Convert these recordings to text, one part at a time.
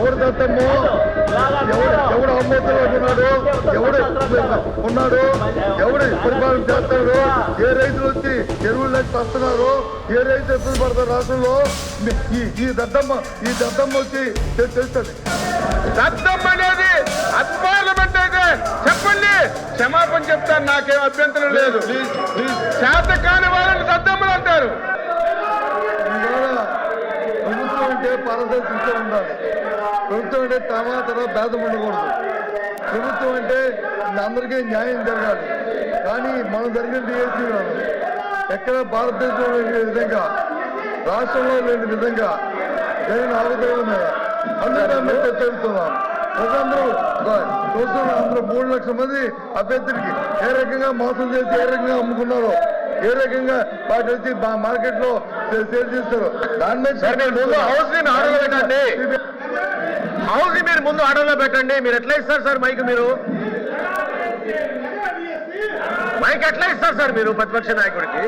ఎవరు దత్తమ్మో, ఎవడు అమ్మోతులు ఉన్నాడు, ఎవడు ఉన్నాడు, ఎవడు పరిపాలన చేస్తాడు, ఏ రైతులు వచ్చి ఎరువులు వస్తున్నారు, ఏ రైతు ఎప్పుడు పడతారు రాష్ట్రంలో. ఈ దద్దమ్మ వచ్చి తెలుస్తుంది. దద్దమ్మ అనేది అపార్లమెంట్ అయితే చెప్పండి, క్షమాపణ చెప్తాను, నాకేం అభ్యంతరం లేదు. శాతకాని వాళ్ళని దద్దమ్మలు అంటారు. ప్రభుత్వం అంటే పారదర్శకంగా ఉండాలి. ప్రభుత్వం అంటే తమాతర భేదం ఉండకూడదు. ప్రభుత్వం అంటే అందరికీ న్యాయం జరగాలి. కానీ మనం జరిగిన డిఎస్సీ ఎక్కడ భారతదేశంలో లేని విధంగా, రాష్ట్రంలో లేని విధంగా జరిగిన అవతరణ మీద అందరూ మేము చర్చిస్తున్నాం. ప్రజలందరూ చూస్తున్న అందరూ 3 లక్షల మంది అభ్యర్థులకి ఏ రకంగా మోసం చేసి ఏ రకంగా అమ్ముకున్నారో, ఏ రకంగా వాటి వచ్చి మార్కెట్ లో సేల్ చేస్తారు. దాని మీద హౌస్ ని ఆర్డర్లో పెట్టండి, హౌస్ మీరు ముందు ఆర్డర్లో పెట్టండి. మీరు ఎట్లా ఇస్తారు సార్ మైక్? మీరు మైక్ ఎట్లా ఇస్తారు సార్ మీరు ప్రతిపక్ష నాయకుడికి?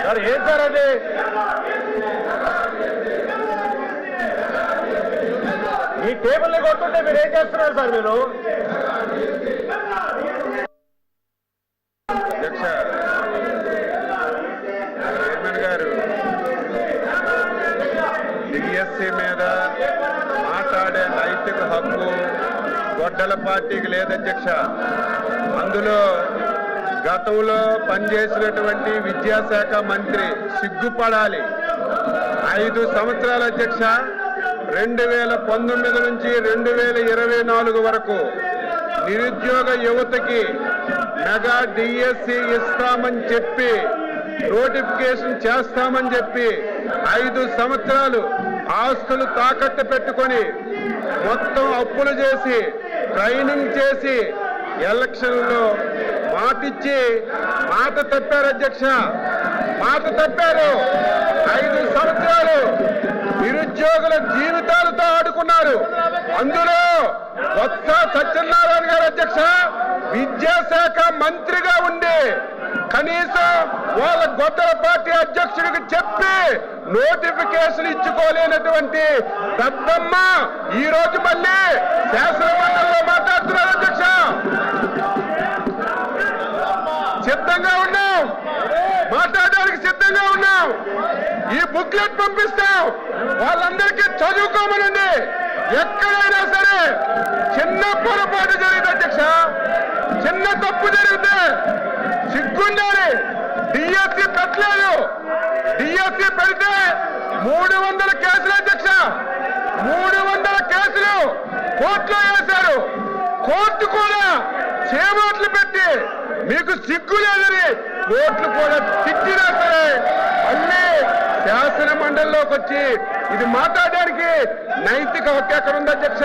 సార్ ఏం సార్ అది? ఈ టేబుల్ని కొట్టుంటే మీరు ఏం చేస్తున్నారు సార్? మీరు అధ్యక్ష చైర్మన్ గారు డిఎస్సీ మీద మాట్లాడే నైతిక హక్కు గొడ్డల పార్టీకి లేదధ్యక్ష. అందులో గతంలో పనిచేసినటువంటి విద్యాశాఖ మంత్రి సిగ్గుపడాలి. 5 సంవత్సరాల అధ్యక్ష, 2019 నుంచి 2024 వరకు నిరుద్యోగ యువతకి మెగా డిఎస్సి ఇస్తామని చెప్పి, నోటిఫికేషన్ చేస్తామని చెప్పి 5 సంవత్సరాలు ఆస్తులు తాకట్టు పెట్టుకొని మొత్తం అప్పులు చేసి ట్రైనింగ్ చేసి ఎలక్షన్లో మాటిచ్చి మాట తప్పారు అధ్యక్ష, మాట తప్పారు. 5 సంవత్సరాలు నిరుద్యోగుల జీవితాలతో ఆడుకున్నారు. అందులో బొత్స సత్యనారాయణ గారు అధ్యక్ష విద్యాశాఖ మంత్రిగా ఉండి కనీసం వాళ్ళ గొడ్డల పార్టీ అధ్యక్షుడికి చెప్పి నోటిఫికేషన్ ఇచ్చుకోలేనటువంటి దద్దమ్మ ఈ రోజు మళ్ళీ శాసనమండలిలో మాట్లాడుతున్నారు అధ్యక్ష. సిద్ధంగా ఉన్నాం, మాట్లాడడానికి సిద్ధంగా ఉన్నాం. ఈ బుక్లెట్ పంపిస్తాం, వాళ్ళందరికీ చదువుకోమనండి. ఎక్కడైనా సరే చిన్న పొరపాటు జరిగింది అధ్యక్ష, చిన్న తప్పు జరిగితే సిగ్గుండాలి. డిఎస్సీ పెట్టలేదు, డిఎస్సీ పెడితే 300 కేసులు అధ్యక్ష, 300 కేసులు కోర్టులో వేశారు. కోర్టు కూడా చేమోట్లు పెట్టి మీకు సిగ్గు లేదని కోర్టులు కూడా తిట్టినా సరే మళ్ళీ శాసన మండలిలోకి వచ్చి ఇది మాట్లాడడానికి నైతిక హక్కు ఎక్కడ ఉంది అధ్యక్ష?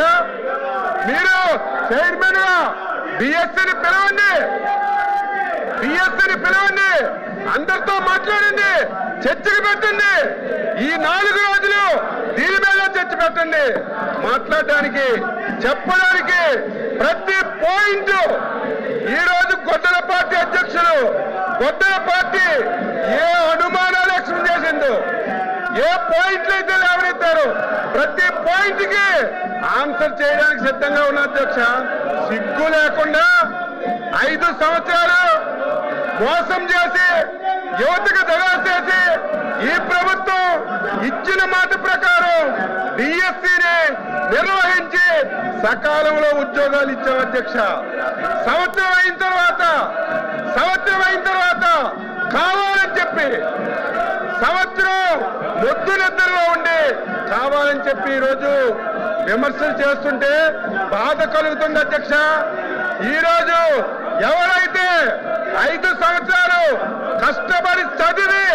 మీరు చైర్మన్ గా డిఎస్సీని పిలవండి, డిఎస్సీని పిలవండి, అందరితో మాట్లాడండి, చర్చకు పెట్టండి. ఈ 4 రోజులు దీని మీద చర్చ పెట్టండి. మాట్లాడడానికి చెప్పడానికి ప్రతి పాయింట్ ఈ రోజు గొడ్డల పార్టీ అధ్యక్షులు, గొడ్డల పార్టీ ఏ అనుమానాలు ఎక్స్ప్రెస్ చేసిందో, ఏ పాయింట్లు అయితే లేవనెత్తారు ప్రతి పాయింట్ కి ఆన్సర్ చేయడానికి సిద్ధంగా ఉన్న అధ్యక్ష. సిగ్గు లేకుండా 5 సంవత్సరాలు మోసం చేసి యువతకు దగా చేసి ఈ ప్రభుత్వం ఇచ్చిన మాట ప్రకారం డిఎస్సీని నిర్వహించి సకాలంలో ఉద్యోగాలు ఇచ్చాం అధ్యక్ష. సంవత్సరం అయిన తర్వాత కావాలని చెప్పి సంవత్సరం మొద్దు నిద్రలో ఉండి కావాలని చెప్పి ఈరోజు విమర్శలు చేస్తుంటే బాధ కలుగుతుంది అధ్యక్ష. ఈరోజు ఎవరైతే 5 సంవత్సరాలు కష్టపడి చదివి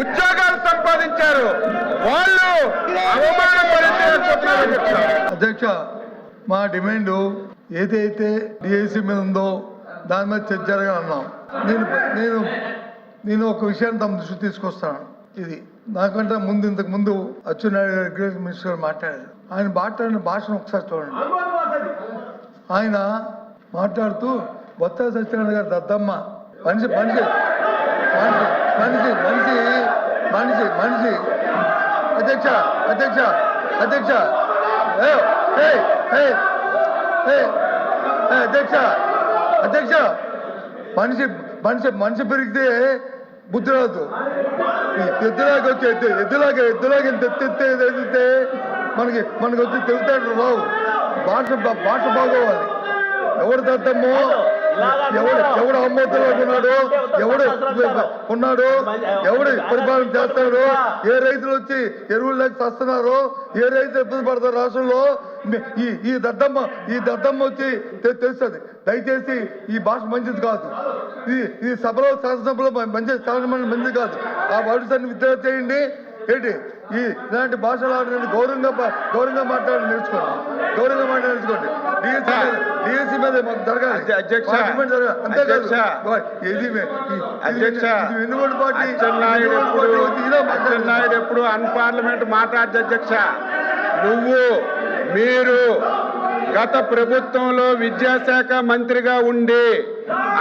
ఉద్యోగాలు సంపాదించారు వాళ్ళు అవమానం పడితే అధ్యక్ష, మా డిమాండ్ ఏదైతే డిఐసి మీద ఉందో దాని మీద చర్చ జరగాలని అన్నాం. నేను ఒక విషయాన్ని తమ దృష్టి తీసుకొస్తాను. ఇది నాకంటే ఇంతకు ముందు అచ్చెన్నాయుడు గారు మినిస్టర్ గారు మాట్లాడారు. ఆయన మాట్లాడిన భాషను ఒకసారి చూడండి. ఆయన మాట్లాడుతూ బొత్స సత్యనారాయణ గారు దద్దమ్మ మనిషి మనిషి మనిషి మనిషి మనిషి మనిషి అధ్యక్ష అధ్యక్ష అధ్యక్ష అధ్యక్ష అధ్యక్ష మనిషి మనిషి మనిషి పెరిగితే బుద్ధి రాదు. ఎద్దులాగా వచ్చి ఎద్దులాగా ఎత్తితే మనకి వచ్చి తెలుగుతాడు రావు. భాష బాగోవాలి. ఎవడు దద్దమ్మో ఎవడు అమ్మోతులో ఉన్నాడు ఎవడు పరిపాలన చేస్తాడు, ఏ రైతులు వచ్చి ఎరువులు లేక వస్తున్నారో, ఏ రైతులు ఇబ్బంది పడతారు రాష్ట్రంలో, ఈ దద్దమ్మ వచ్చి తెలుస్తుంది. దయచేసి ఈ భాష మంచిది కాదు. ఈ సభలో శాసనసభలో మంచిది కాదు. ఆ భాషని విద్య చేయండి. ఏంటి ఇలాంటి భాషలు ఆడడానికి గౌరవంగా మాట్లాడి నేర్చుకోండి. డిఎస్సీ మీద మాకు జరగాలి. వెన్నుగోడు పార్టీ నాయుడు ఎప్పుడు అన్పార్లమెంట్ మాట్లాడితే అధ్యక్ష, మీరు గత ప్రభుత్వంలో విద్యాశాఖ మంత్రిగా ఉండి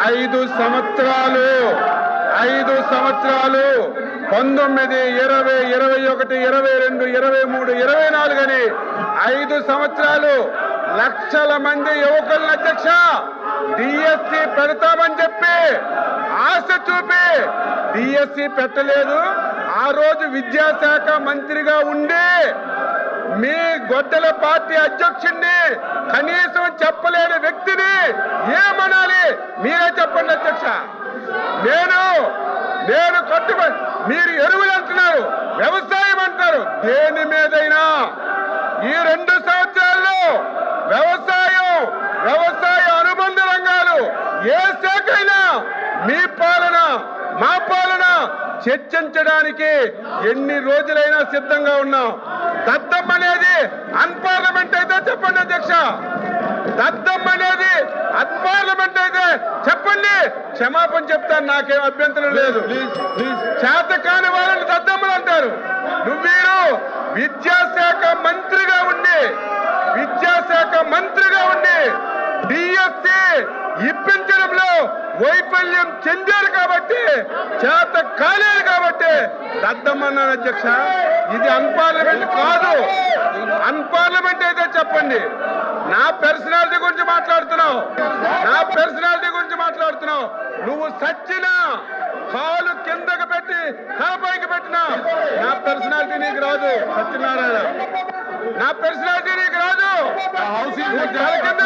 5 సంవత్సరాలు 19, 20, 21, 22, 23, 24 అని 5 సంవత్సరాలు లక్షల మంది యువకులను అధ్యక్ష డిఎస్సి పెడతామని చెప్పి ఆశ చూపి డిఎస్సి పెట్టలేదు. ఆ రోజు విద్యాశాఖ మంత్రిగా ఉండి మీ గొడ్డల పార్టీ అధ్యక్షుడిని కనీసం చెప్పలేని వ్యక్తిని ఏమనాలి మీరే చెప్పండి అధ్యక్ష. నేను కట్టుబడి మీరు ఎరువులు అంటున్నారు, వ్యవసాయం అంటారు. దేని మీదైనా ఈ 2 సంవత్సరాల్లో వ్యవసాయ అనుబంధ రంగాలు ఏ శాఖ అయినా మీ పాలన మా పాలన చర్చించడానికి ఎన్ని రోజులైనా సిద్ధంగా ఉన్నాం. దద్దం అనేది అన్పార్లమెంట్ అయితే చెప్పండి అధ్యక్ష. దద్దం అనేది అన్పార్లమెంట్ అయితే చెప్పండి, క్షమాపణ చెప్తాను, నాకేం అభ్యంతరం లేదు. చేత కాని వాళ్ళని దద్దమ్మలు అంటారు. మీరు విద్యాశాఖ మంత్రిగా ఉండి డిఎస్సి ఇప్పించడంలో వైఫల్యం చెందారు కాబట్టి, చేత కాలేదు కాబట్టి దద్దమ్మన్నారు అధ్యక్ష. ఇది అన్పార్లమెంట్ కాదు. అన్పార్లమెంట్ అయితే చెప్పండి. నా పర్సనాలిటీ గురించి మాట్లాడుతున్నావు. నువ్వు సచ్చినా కాలు కిందకు పెట్టి తలపైకి పెట్టినా నా పర్సనాలిటీ నీకు రాదు సత్యనారాయణ. నా పర్సనాలిటీ నీకు రాదు. తల కింద